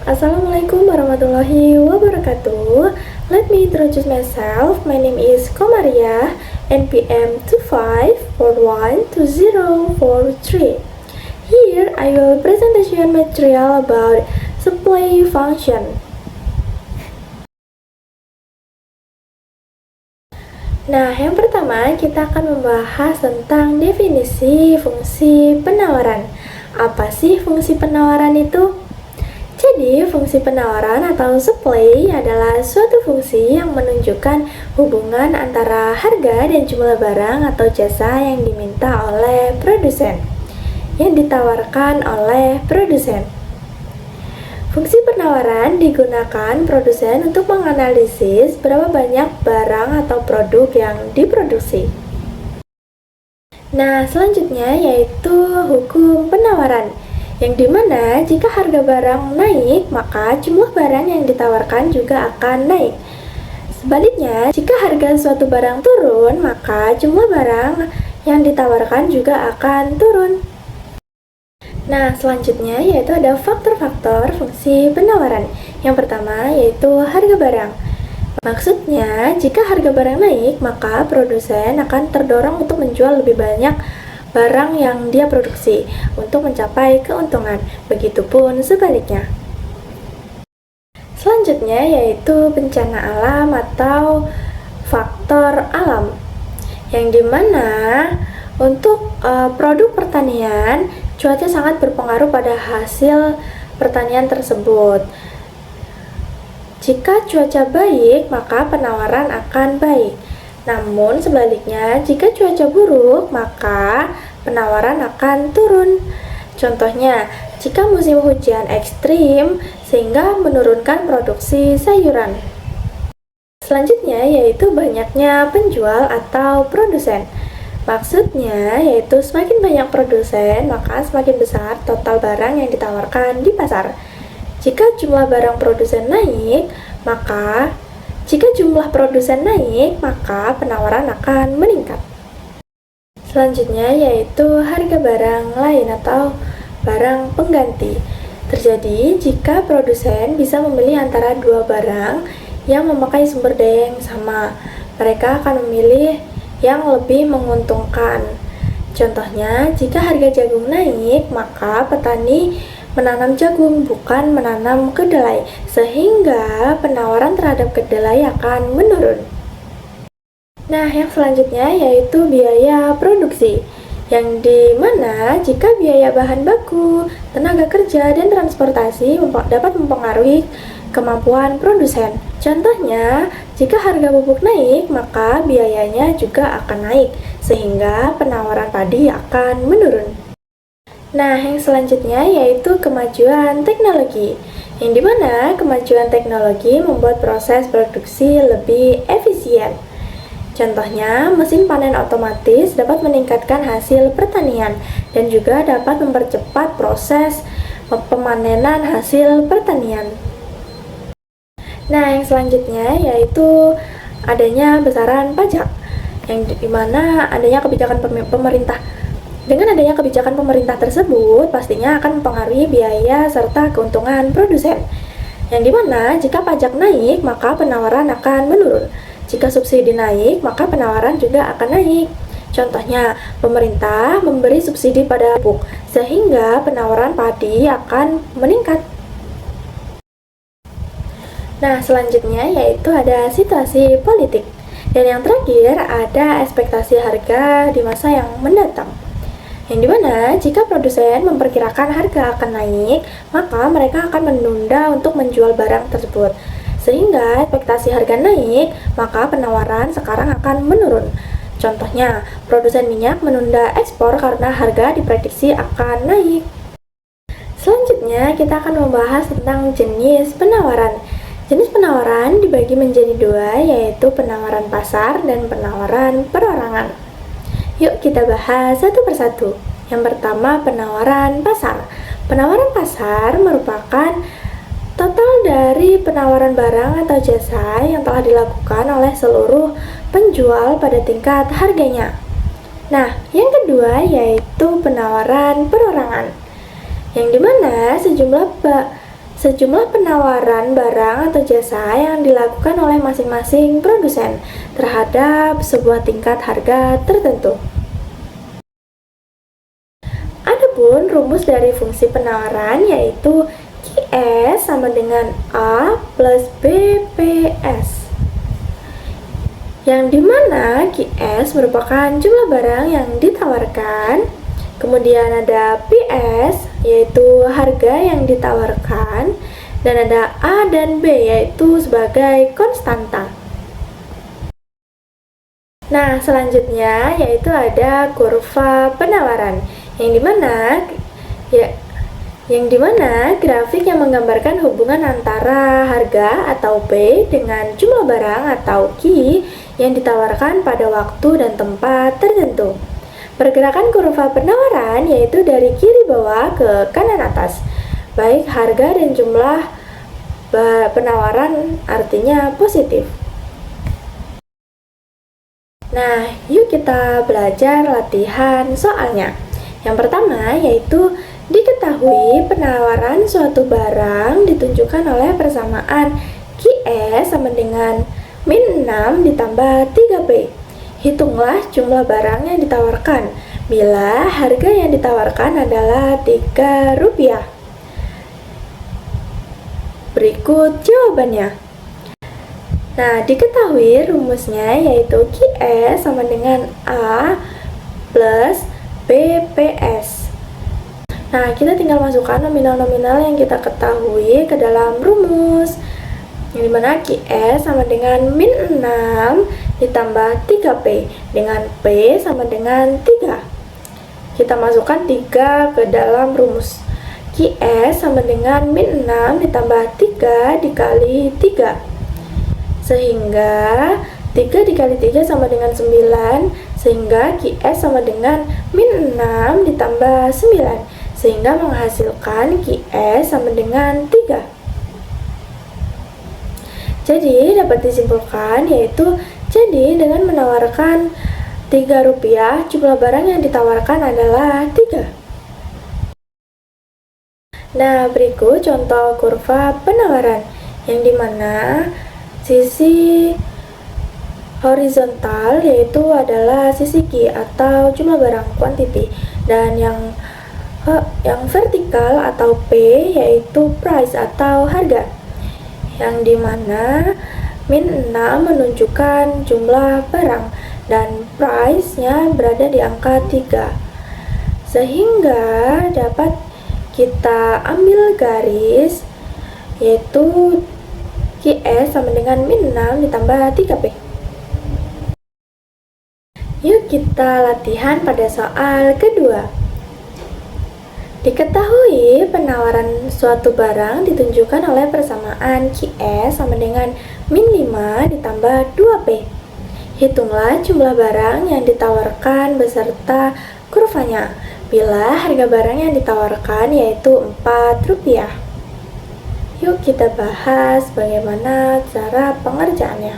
Assalamualaikum warahmatullahi wabarakatuh. Let me introduce myself. My name is Komaria, NPM 25412043. Here I will presentation material about supply function. Nah, yang pertama kita akan membahas tentang definisi fungsi penawaran. Apa sih fungsi penawaran itu? Jadi, fungsi penawaran atau supply adalah suatu fungsi yang menunjukkan hubungan antara harga dan jumlah barang atau jasa yang diminta oleh produsen, yang ditawarkan oleh produsen. Fungsi penawaran digunakan produsen untuk menganalisis berapa banyak barang atau produk yang diproduksi. Nah, selanjutnya yaitu hukum penawaran, yang dimana jika harga barang naik, maka jumlah barang yang ditawarkan juga akan naik. Sebaliknya, jika harga suatu barang turun, maka jumlah barang yang ditawarkan juga akan turun. Nah, selanjutnya yaitu ada faktor-faktor fungsi penawaran. Yang pertama yaitu harga barang. Maksudnya, jika harga barang naik, maka produsen akan terdorong untuk menjual lebih banyak barang yang dia produksi untuk mencapai keuntungan. Begitupun sebaliknya. Selanjutnya yaitu bencana alam atau faktor alam, yang dimana untuk produk pertanian, cuaca sangat berpengaruh pada hasil pertanian tersebut. Jika cuaca baik, maka penawaran akan baik. Namun sebaliknya, jika cuaca buruk, maka penawaran akan turun. Contohnya, jika musim hujan ekstrim sehingga menurunkan produksi sayuran. Selanjutnya yaitu banyaknya penjual atau produsen. Maksudnya yaitu semakin banyak produsen, maka semakin besar total barang yang ditawarkan di pasar. Jika jumlah barang produsen naik, maka penawaran akan meningkat. Selanjutnya yaitu harga barang lain atau barang pengganti. Terjadi jika produsen bisa memilih antara dua barang yang memakai sumber daya yang sama. Mereka akan memilih yang lebih menguntungkan. Contohnya, jika harga jagung naik, maka petani menanam jagung, bukan menanam kedelai, sehingga penawaran terhadap kedelai akan menurun. Nah, yang selanjutnya yaitu biaya produksi, yang dimana jika biaya bahan baku, tenaga kerja, dan transportasi dapat mempengaruhi kemampuan produsen. Contohnya, jika harga pupuk naik, maka biayanya juga akan naik, sehingga penawaran padi akan menurun. Nah, yang selanjutnya yaitu kemajuan teknologi, yang dimana kemajuan teknologi membuat proses produksi lebih efisien. Contohnya, mesin panen otomatis dapat meningkatkan hasil pertanian dan juga dapat mempercepat proses pemanenan hasil pertanian. Nah, yang selanjutnya yaitu adanya besaran pajak, yang dimana adanya kebijakan pemerintah. Dengan adanya kebijakan pemerintah tersebut, pastinya akan mempengaruhi biaya serta keuntungan produsen. Yang dimana jika pajak naik, maka penawaran akan menurun. Jika subsidi naik, maka penawaran juga akan naik. Contohnya, pemerintah memberi subsidi pada pupuk, sehingga penawaran padi akan meningkat. Nah, selanjutnya yaitu ada situasi politik. Dan yang terakhir ada ekspektasi harga di masa yang mendatang, yang dimana jika produsen memperkirakan harga akan naik, maka mereka akan menunda untuk menjual barang tersebut. Sehingga ekspektasi harga naik, maka penawaran sekarang akan menurun. Contohnya, produsen minyak menunda ekspor karena harga diprediksi akan naik. Selanjutnya, kita akan membahas tentang jenis penawaran. Jenis penawaran dibagi menjadi dua, yaitu penawaran pasar dan penawaran perorangan. Yuk kita bahas satu persatu. Yang pertama, penawaran pasar. Penawaran pasar merupakan total dari penawaran barang atau jasa yang telah dilakukan oleh seluruh penjual pada tingkat harganya. Nah, yang kedua yaitu penawaran perorangan, yang dimana sejumlah penawaran barang atau jasa yang dilakukan oleh masing-masing produsen terhadap sebuah tingkat harga tertentu. Adapun rumus dari fungsi penawaran yaitu QS sama dengan A plus BPS, yang dimana QS merupakan jumlah barang yang ditawarkan, kemudian ada PS yaitu harga yang ditawarkan, dan ada A dan B yaitu sebagai konstanta. Nah, selanjutnya yaitu ada kurva penawaran yang dimana grafik yang menggambarkan hubungan antara harga atau P dengan jumlah barang atau Q yang ditawarkan pada waktu dan tempat tertentu. Pergerakan kurva penawaran yaitu dari kiri bawah ke kanan atas, baik harga dan jumlah penawaran artinya positif. Nah, yuk kita belajar latihan soalnya. Yang pertama yaitu diketahui penawaran suatu barang ditunjukkan oleh persamaan QS sama dengan min 6 ditambah 3P. Hitunglah jumlah barang yang ditawarkan bila harga yang ditawarkan adalah Rp3. Berikut jawabannya. Nah, diketahui rumusnya yaitu QS sama dengan A plus BPS. Nah, kita tinggal masukkan nominal-nominal yang kita ketahui ke dalam rumus, yang dimana QS sama dengan min 6 ditambah 3P dengan P sama dengan 3. Kita masukkan 3 ke dalam rumus. QS sama dengan min 6 ditambah 3 dikali 3, sehingga 3 dikali 3 sama dengan 9, sehingga QS sama dengan min 6 ditambah 9, sehingga menghasilkan QS sama dengan 3. Jadi dapat disimpulkan yaitu dengan menawarkan Rp3, jumlah barang yang ditawarkan adalah 3. Nah, berikut contoh kurva penawaran yang dimana sisi horizontal yaitu adalah sisi Q atau jumlah barang quantity, dan yang vertikal atau P yaitu price atau harga, yang dimana min 6 menunjukkan jumlah barang dan price-nya berada di angka 3, sehingga dapat kita ambil garis yaitu QS sama dengan min 6 ditambah 3P. Yuk kita latihan pada soal kedua. Diketahui penawaran suatu barang ditunjukkan oleh persamaan QS sama dengan min 5 ditambah 2P. Hitunglah jumlah barang yang ditawarkan beserta kurvanya bila harga barang yang ditawarkan yaitu Rp4. Yuk kita bahas bagaimana cara pengerjaannya.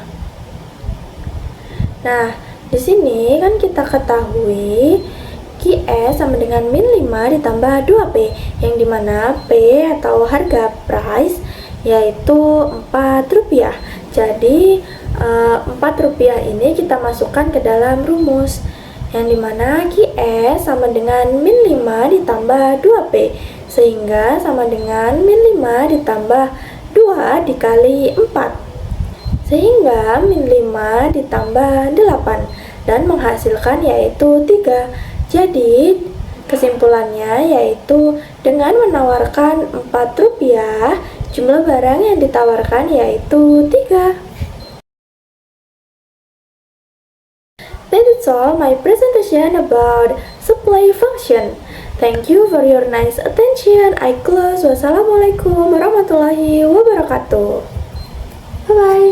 Nah, di sini kan kita ketahui QS sama dengan min 5 ditambah 2P, yang dimana P atau harga price yaitu Rp4. Jadi Rp4 ini kita masukkan ke dalam rumus, yang dimana QS sama dengan min 5 ditambah 2P, sehingga sama dengan min 5 ditambah 2 dikali 4, sehingga min 5 ditambah 8 dan menghasilkan yaitu 3. Jadi kesimpulannya yaitu dengan menawarkan Rp4, jumlah barang yang ditawarkan yaitu 3. That's all my presentation about supply function. Thank you for your nice attention. I close. Wassalamualaikum warahmatullahi wabarakatuh. Bye bye.